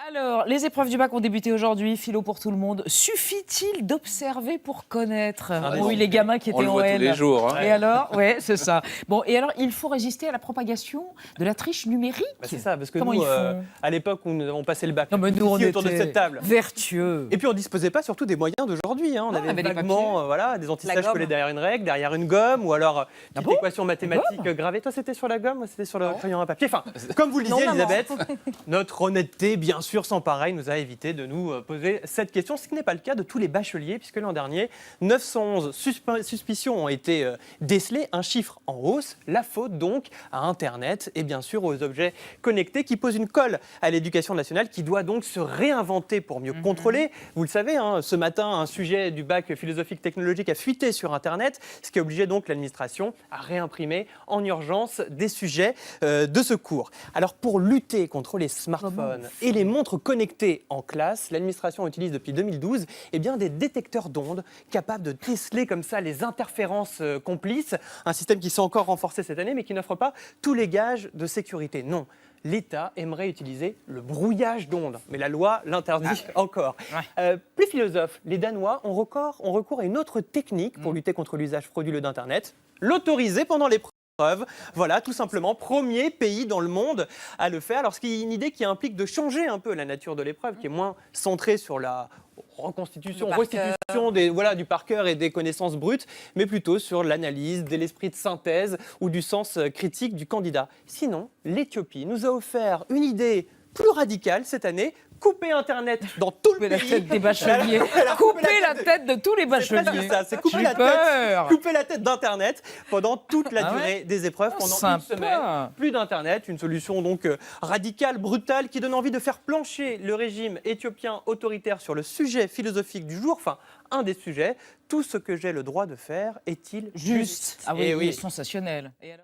Alors, les épreuves du bac ont débuté aujourd'hui, philo pour tout le monde. Suffit-il d'observer pour connaître? Oui, les gamins qui étaient On le en voit tous haine. les jours. Hein. Et alors? Ouais, c'est ça. Bon, et alors, il faut résister à la propagation de la triche numérique. C'est ça, parce que Comment nous, ils font à l'époque où nous avons passé le bac, Non, mais nous, on ici, autour de était cette table. vertueux. Et puis on disposait pas surtout des moyens d'aujourd'hui. Hein. On Non, on avait avait des vaguement papiers. voilà, des La anti-stages gomme. collés derrière une règle, derrière une gomme, ou alors petite bon équation mathématique gravée. Toi, c'était sur la gomme, moi, c'était sur le crayon à papier. Enfin, comme vous le Non, disiez, maman. Elisabeth, notre honnêteté, bien sûr, sans pareil, nous a évité de nous poser cette question, ce qui n'est pas le cas de tous les bacheliers, puisque l'an dernier, 911 suspicions ont été décelées, un chiffre en hausse, la faute donc à Internet et bien sûr aux objets connectés qui posent une colle à l'éducation nationale qui doit donc se réinventer pour mieux contrôler. Vous le savez, hein, ce matin, un sujet du bac philosophique technologique a fuité sur Internet, ce qui a obligé donc l'administration à réimprimer en urgence des sujets de secours. Alors pour lutter contre les smartphones et les montres connectées en classe, l'administration utilise depuis 2012 des détecteurs d'ondes capables de déceler comme ça les interférences complices, un système qui s'est encore renforcé cette année mais qui n'offre pas tous les gages de sécurité. Non. L'État aimerait utiliser le brouillage d'ondes, mais la loi l'interdit encore. Plus philosophe, les Danois ont recours à une autre technique pour lutter contre l'usage frauduleux d'Internet, l'autoriser pendant l'épreuve. Voilà, tout simplement, premier pays dans le monde à le faire. Alors, c'est une idée qui implique de changer un peu la nature de l'épreuve, qui est moins centrée sur la restitution du par cœur et des connaissances brutes, mais plutôt sur l'analyse, de l'esprit de synthèse ou du sens critique du candidat. Sinon, l'Éthiopie nous a offert une idée plus radicale cette année, couper Internet dans tout le pays. La tête des bacheliers. Couper la tête de tous les bacheliers. C'est couper la tête d'Internet pendant toute la durée des épreuves, pendant une semaine. Plus d'Internet, une solution donc radicale, brutale, qui donne envie de faire plancher le régime éthiopien autoritaire sur le sujet philosophique du jour, enfin un des sujets. Tout ce que j'ai le droit de faire est-il juste? Ah oui, oui. sensationnel. Et alors